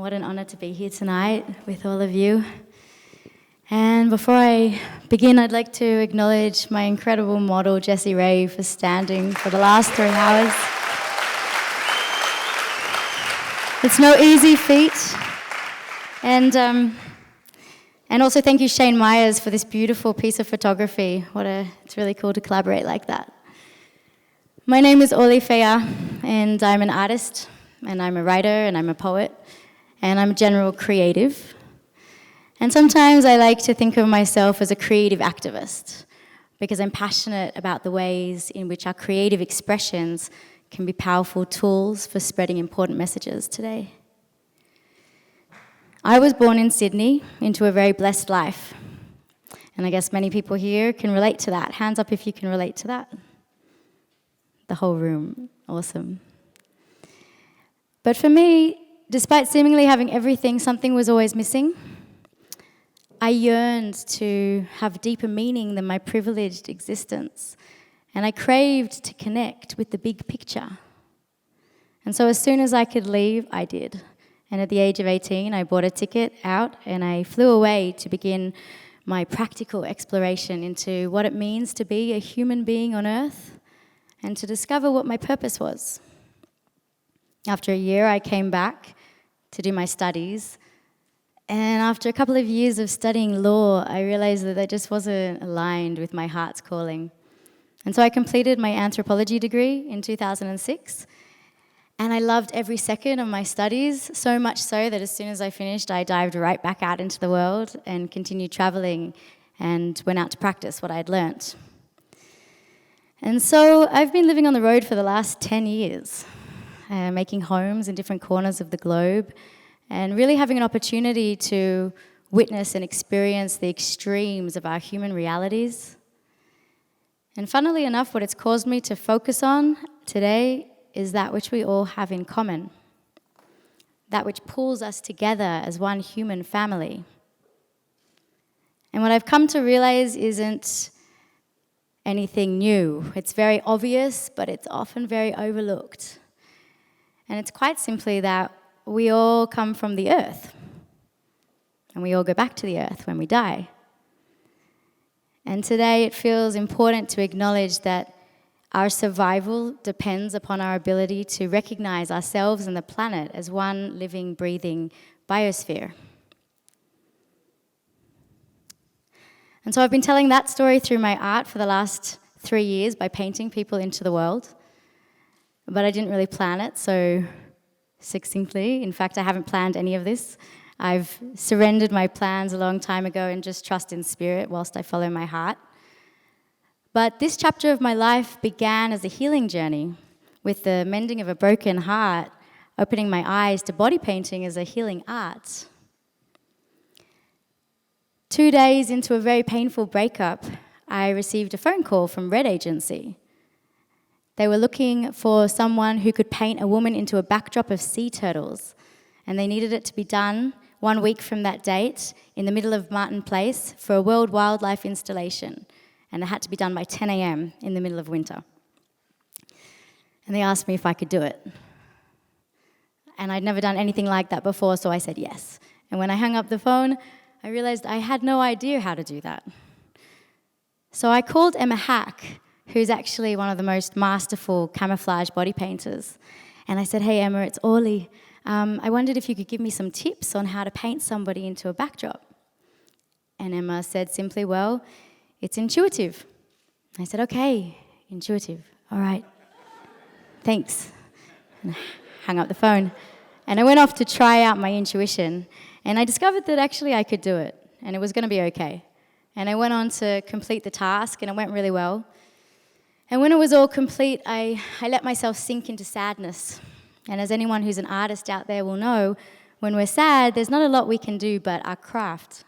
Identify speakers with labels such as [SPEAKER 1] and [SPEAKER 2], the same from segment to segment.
[SPEAKER 1] What an honor to be here tonight with all of you. And before I begin, I'd like to acknowledge my incredible model, Jessie Ray, for standing for the last 3 hours. It's no easy feat. And also thank you, Shane Myers, for this beautiful piece of photography. It's really cool to collaborate like that. My name is Orly Faya, and I'm an artist, and I'm a writer, and I'm a poet, and I'm a general creative. And sometimes I like to think of myself as a creative activist, because I'm passionate about the ways in which our creative expressions can be powerful tools for spreading important messages today. I was born in Sydney into a very blessed life, and I guess many people here can relate to that. Hands up if you can relate to that. The whole room, awesome. But for me, despite seemingly having everything, something was always missing. I yearned to have deeper meaning than my privileged existence, and I craved to connect with the big picture. And so as soon as I could leave, I did. And at the age of 18, I bought a ticket out and I flew away to begin my practical exploration into what it means to be a human being on Earth and to discover what my purpose was. After a year, I came back to do my studies. And after a couple of years of studying law, I realized that just wasn't aligned with my heart's calling. And so I completed my anthropology degree in 2006. And I loved every second of my studies, so much so that as soon as I finished, I dived right back out into the world and continued traveling and went out to practice what I'd learnt. And so I've been living on the road for the last 10 years, making homes in different corners of the globe, and really having an opportunity to witness and experience the extremes of our human realities. And funnily enough, what it's caused me to focus on today is that which we all have in common, that which pulls us together as one human family. And what I've come to realize isn't anything new. It's very obvious, but it's often very overlooked. And it's quite simply that we all come from the earth, and we all go back to the earth when we die. And today it feels important to acknowledge that our survival depends upon our ability to recognize ourselves and the planet as one living, breathing biosphere. And so I've been telling that story through my art for the last 3 years by painting people into the world. But I didn't really plan it so succinctly. In fact, I haven't planned any of this. I've surrendered my plans a long time ago and just trust in spirit whilst I follow my heart. But this chapter of my life began as a healing journey with the mending of a broken heart, opening my eyes to body painting as a healing art. 2 days into a very painful breakup, I received a phone call from Red Agency. They were looking for someone who could paint a woman into a backdrop of sea turtles, and they needed it to be done 1 week from that date in the middle of Martin Place for a World Wildlife installation. And it had to be done by 10 a.m. in the middle of winter. And they asked me if I could do it. And I'd never done anything like that before, so I said yes. And when I hung up the phone, I realized I had no idea how to do that. So I called Emma Hack, who's actually one of the most masterful camouflage body painters. And I said, "Hey Emma, it's Orly. I wondered if you could give me some tips on how to paint somebody into a backdrop." And Emma said simply, "Well, it's intuitive." I said, "Okay, intuitive. All right. Thanks." And I hung up the phone. And I went off to try out my intuition. And I discovered that actually I could do it. And it was going to be okay. And I went on to complete the task, and it went really well. And when it was all complete, I let myself sink into sadness. And as anyone who's an artist out there will know, when we're sad, there's not a lot we can do but our craft.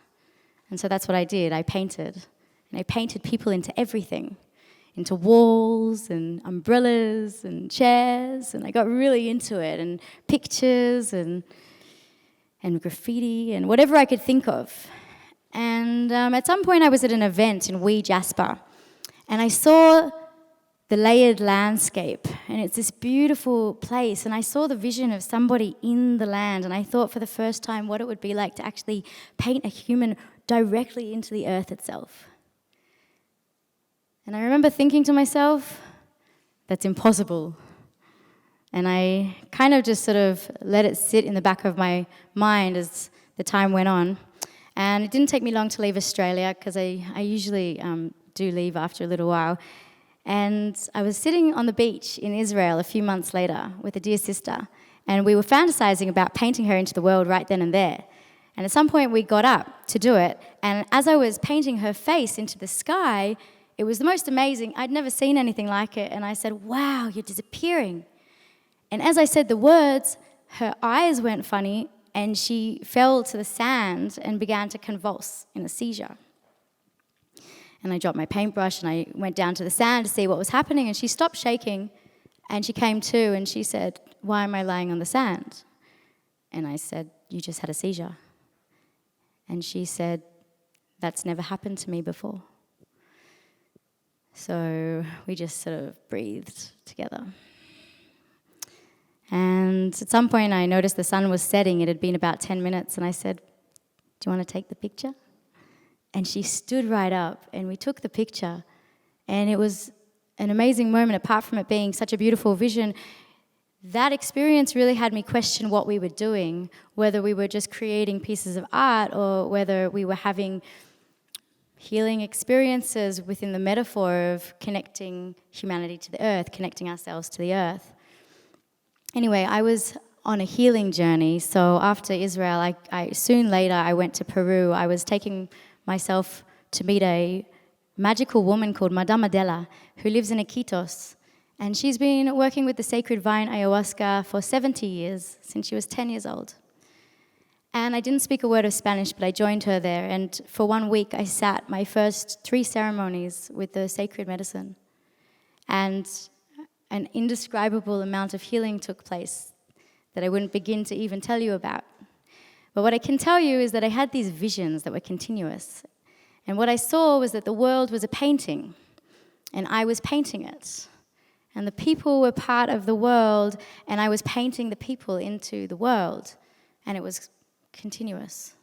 [SPEAKER 1] And so that's what I did. I painted. And I painted people into everything, into walls and umbrellas and chairs, and I got really into it, and pictures and graffiti and whatever I could think of. And at some point I was at an event in Wee Jasper, and I saw the layered landscape, and it's this beautiful place, and I saw the vision of somebody in the land, and I thought for the first time what it would be like to actually paint a human directly into the earth itself. And I remember thinking to myself, that's impossible. And I kind of just sort of let it sit in the back of my mind as the time went on. And it didn't take me long to leave Australia, because I usually do leave after a little while. And I was sitting on the beach in Israel a few months later with a dear sister, and we were fantasizing about painting her into the world right then and there. And at some point we got up to do it, and as I was painting her face into the sky, it was the most amazing. I'd never seen anything like it, and I said, "Wow, you're disappearing." And as I said the words, her eyes went funny, and she fell to the sand and began to convulse in a seizure. And I dropped my paintbrush and I went down to the sand to see what was happening, and she stopped shaking and she came to and she said, "Why am I lying on the sand?" And I said, "You just had a seizure." And she said, "That's never happened to me before." So we just sort of breathed together. And at some point I noticed the sun was setting. It had been about 10 minutes, and I said, "Do you want to take the picture?" And she stood right up, and we took the picture. And it was an amazing moment. Apart from it being such a beautiful vision, that experience really had me question what we were doing, whether we were just creating pieces of art or whether we were having healing experiences within the metaphor of connecting humanity to the earth, connecting ourselves to the earth. Anyway, I was on a healing journey. So after Israel, I soon later I went to Peru. I was taking myself to meet a magical woman called Madame Adela, who lives in Iquitos. And she's been working with the sacred vine ayahuasca for 70 years, since she was 10 years old. And I didn't speak a word of Spanish, but I joined her there. And for 1 week, I sat my first 3 ceremonies with the sacred medicine. And an indescribable amount of healing took place that I wouldn't begin to even tell you about. But what I can tell you is that I had these visions that were continuous. And what I saw was that the world was a painting, and I was painting it. And the people were part of the world, and I was painting the people into the world. And it was continuous.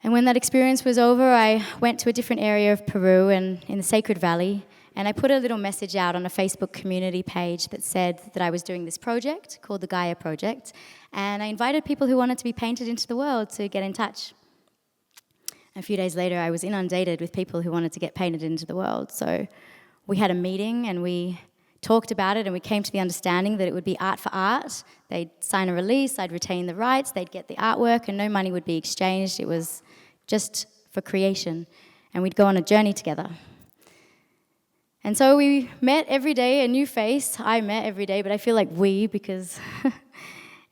[SPEAKER 1] And when that experience was over, I went to a different area of Peru and in the Sacred Valley, and I put a little message out on a Facebook community page that said that I was doing this project called the Gaia Project, and I invited people who wanted to be painted into the world to get in touch. A few days later, I was inundated with people who wanted to get painted into the world, so we had a meeting and we talked about it, and we came to the understanding that it would be art for art. They'd sign a release, I'd retain the rights, they'd get the artwork, and no money would be exchanged. It was just for creation, and we'd go on a journey together. And so we met every day, a new face. I met every day, but I feel like we, because...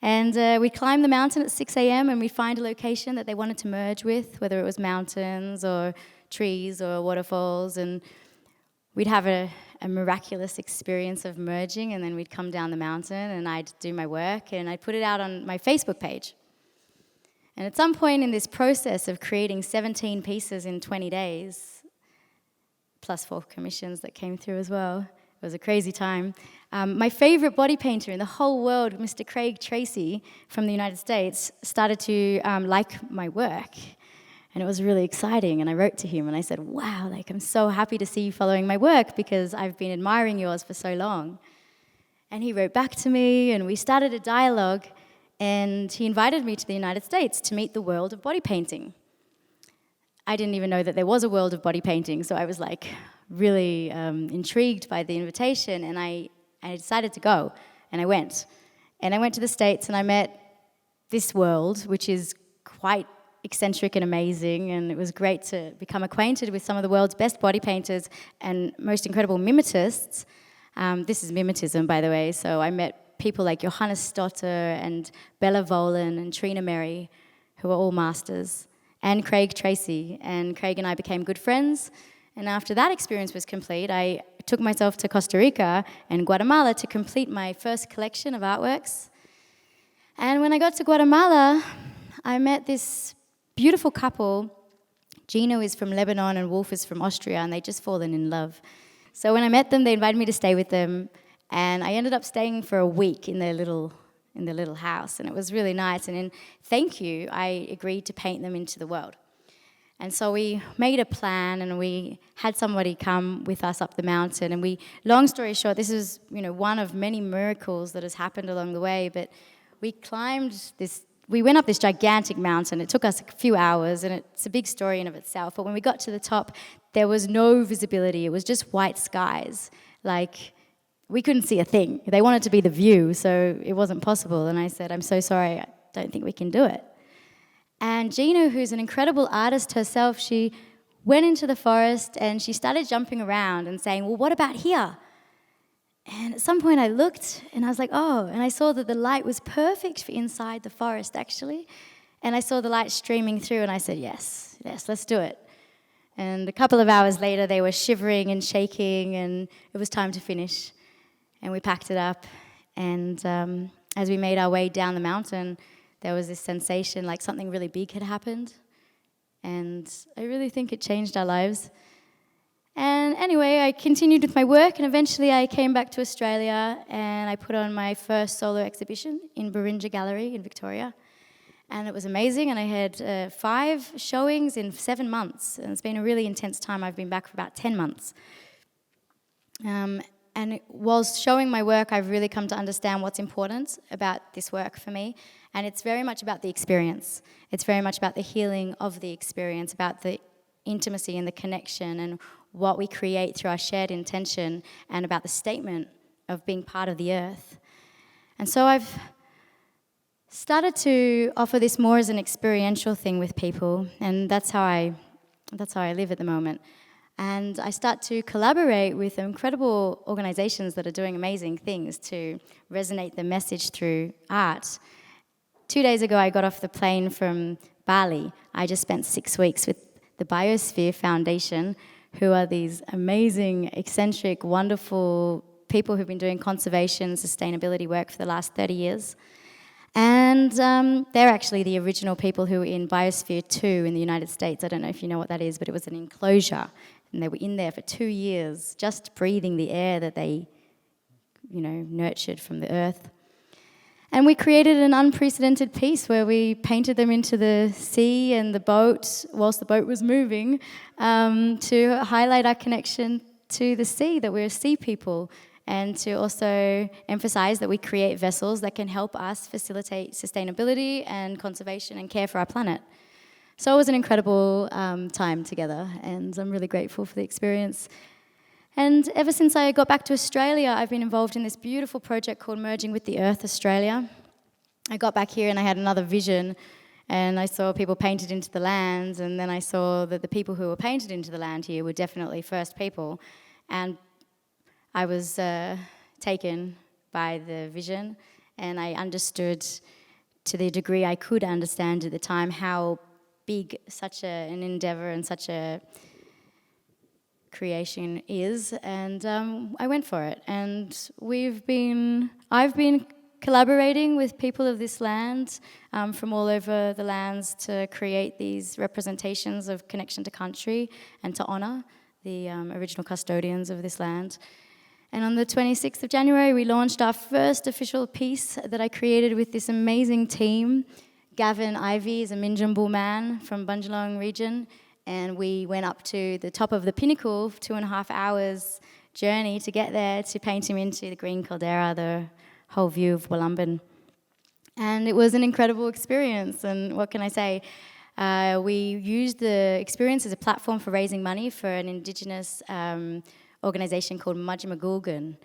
[SPEAKER 1] And we'd climb the mountain at 6 a.m. and we'd find a location that they wanted to merge with, whether it was mountains or trees or waterfalls, and we'd have a miraculous experience of merging, and then we'd come down the mountain and I'd do my work and I'd put it out on my Facebook page. And at some point in this process of creating 17 pieces in 20 days, plus 4 commissions that came through as well, it was a crazy time. My favorite body painter in the whole world, Mr. Craig Tracy from the United States, started to like my work. And it was really exciting. And I wrote to him and I said, "Wow, I'm so happy to see you following my work because I've been admiring yours for so long." And he wrote back to me and we started a dialogue, and he invited me to the United States to meet the world of body painting. I didn't even know that there was a world of body painting, so I was really intrigued by the invitation, and I decided to go, and I went. And I went to the States and I met this world, which is quite eccentric and amazing, and it was great to become acquainted with some of the world's best body painters and most incredible mimetists. This is mimetism, by the way, so I met people like Johannes Stotter and Bella Volan and Trina Mary, who are all masters, and Craig Tracy. And Craig and I became good friends, and after that experience was complete, I took myself to Costa Rica and Guatemala to complete my first collection of artworks. And when I got to Guatemala, I met this beautiful couple. Gino is from Lebanon and Wolf is from Austria, and they'd just fallen in love. So when I met them, they invited me to stay with them, and I ended up staying for a week in their little house, and it was really nice. And in thank you, I agreed to paint them into the world. And so we made a plan, and we had somebody come with us up the mountain. And long story short, this is one of many miracles that has happened along the way. But we went up this gigantic mountain. It took us a few hours, and it's a big story in of itself. But when we got to the top, there was no visibility. It was just white skies. Like, we couldn't see a thing. They wanted to be the view, so it wasn't possible. And I said, I'm so sorry, I don't think we can do it. And Gina, who's an incredible artist herself, she went into the forest and she started jumping around and saying, well, what about here? And at some point I looked and I was like, oh, and I saw that the light was perfect for inside the forest, actually. And I saw the light streaming through and I said, yes, let's do it. And a couple of hours later, they were shivering and shaking, and it was time to finish. And we packed it up, and as we made our way down the mountain, there was this sensation like something really big had happened, and I really think it changed our lives. And anyway, I continued with my work, and eventually I came back to Australia, and I put on my first solo exhibition in Barinja Gallery in Victoria, and it was amazing, and I had 5 showings in 7 months, and it's been a really intense time. I've been back for about 10 months. And whilst showing my work, I've really come to understand what's important about this work for me. And it's very much about the experience. It's very much about the healing of the experience, about the intimacy and the connection and what we create through our shared intention, and about the statement of being part of the earth. And so I've started to offer this more as an experiential thing with people, and that's how I live at the moment. And I start to collaborate with incredible organizations that are doing amazing things to resonate the message through art. 2 days ago, I got off the plane from Bali. I just spent 6 weeks with the Biosphere Foundation, who are these amazing, eccentric, wonderful people who've been doing conservation, sustainability work for the last 30 years. And they're actually the original people who were in Biosphere 2 in the United States. I don't know if you know what that is, but it was an enclosure. And they were in there for 2 years, just breathing the air that they, nurtured from the earth. And we created an unprecedented piece where we painted them into the sea and the boat, whilst the boat was moving, to highlight our connection to the sea, that we're sea people, and to also emphasize that we create vessels that can help us facilitate sustainability and conservation and care for our planet. So it was an incredible time together, and I'm really grateful for the experience. And ever since I got back to Australia, I've been involved in this beautiful project called Merging with the Earth Australia. I got back here and I had another vision, and I saw people painted into the land, and then I saw that the people who were painted into the land here were definitely First People, and I was taken by the vision, and I understood, to the degree I could understand at the time, how big such an endeavor and such a creation is, and I went for it. And I've been collaborating with people of this land from all over the lands to create these representations of connection to country and to honour the original custodians of this land. And on the 26th of January, we launched our first official piece that I created with this amazing team. Gavin Ivey is a Minjambul man from Bundjalung region, and we went up to the top of the pinnacle, 2.5 hours journey to get there, to paint him into the green caldera, the whole view of Wollumben. And it was an incredible experience, and what can I say? We used the experience as a platform for raising money for an Indigenous organisation called Mudjimagulgan.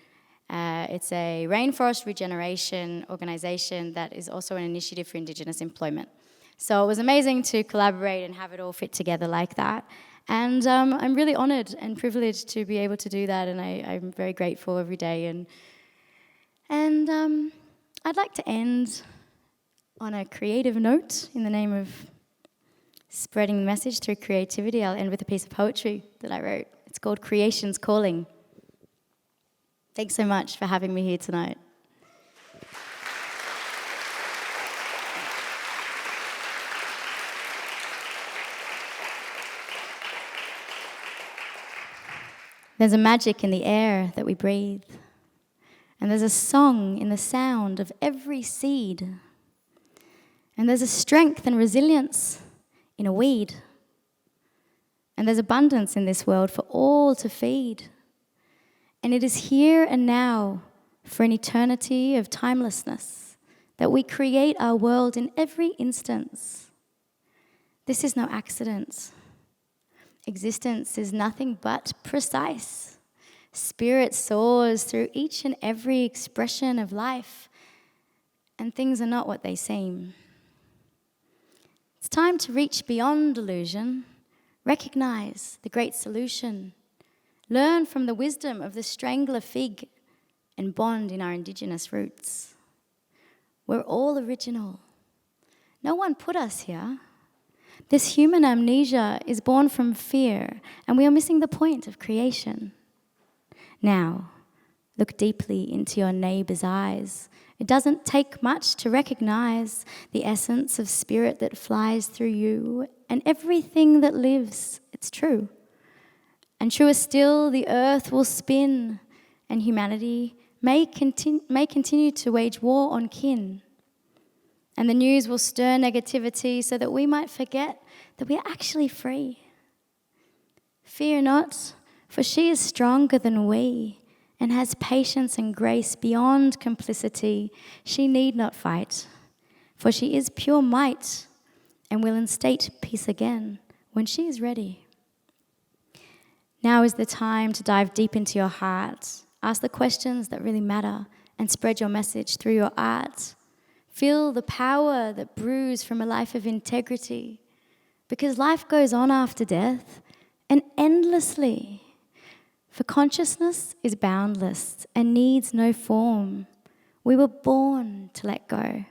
[SPEAKER 1] It's a rainforest regeneration organisation that is also an initiative for Indigenous employment. So it was amazing to collaborate and have it all fit together like that. And I'm really honoured and privileged to be able to do that, and I'm very grateful every day. And I'd like to end on a creative note in the name of spreading the message through creativity. I'll end with a piece of poetry that I wrote. It's called Creation's Calling. Thanks so much for having me here tonight. There's a magic in the air that we breathe. And there's a song in the sound of every seed. And there's a strength and resilience in a weed. And there's abundance in this world for all to feed. And it is here and now, for an eternity of timelessness, that we create our world in every instance. This is no accident. Existence is nothing but precise. Spirit soars through each and every expression of life, and things are not what they seem. It's time to reach beyond illusion, recognize the great solution, learn from the wisdom of the strangler fig, and bond in our Indigenous roots. We're all original. No one put us here. This human amnesia is born from fear, and we are missing the point of creation. Now, look deeply into your neighbor's eyes. It doesn't take much to recognize the essence of spirit that flies through you, and everything that lives, it's true. And truer still, the earth will spin, and humanity may continue to wage war on kin. And the news will stir negativity so that we might forget that we are actually free. Fear not, for she is stronger than we and has patience and grace beyond complicity. She need not fight, for she is pure might and will instate peace again when she is ready. Now is the time to dive deep into your heart, ask the questions that really matter, and spread your message through your art. Feel the power that brews from a life of integrity, because life goes on after death, and endlessly. For consciousness is boundless and needs no form. We were born to let go.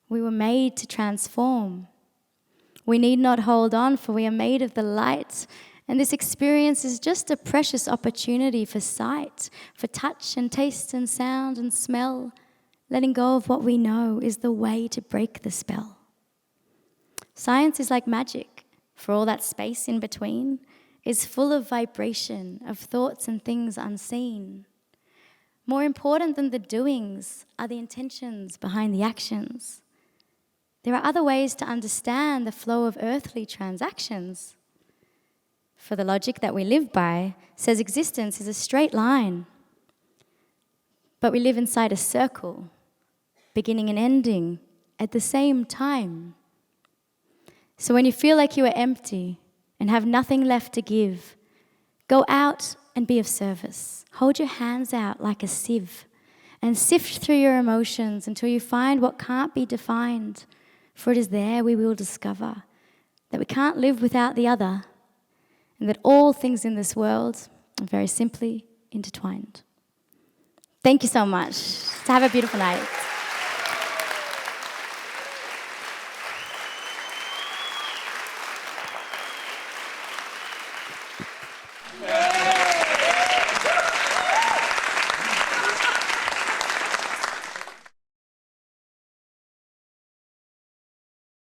[SPEAKER 1] We were made to transform. We need not hold on, for we are made of the light. And this experience is just a precious opportunity for sight, for touch and taste and sound and smell. Letting go of what we know is the way to break the spell. Science is like magic, for all that space in between is full of vibration, of thoughts and things unseen. More important than the doings are the intentions behind the actions. There are other ways to understand the flow of earthly transactions. For the logic that we live by says existence is a straight line, but we live inside a circle, beginning and ending at the same time. So when you feel like you are empty and have nothing left to give, go out and be of service. Hold your hands out like a sieve and sift through your emotions until you find what can't be defined. For it is there we will discover that we can't live without the other, and that all things in this world are very simply intertwined. Thank you so much. So have a beautiful night.
[SPEAKER 2] Yeah.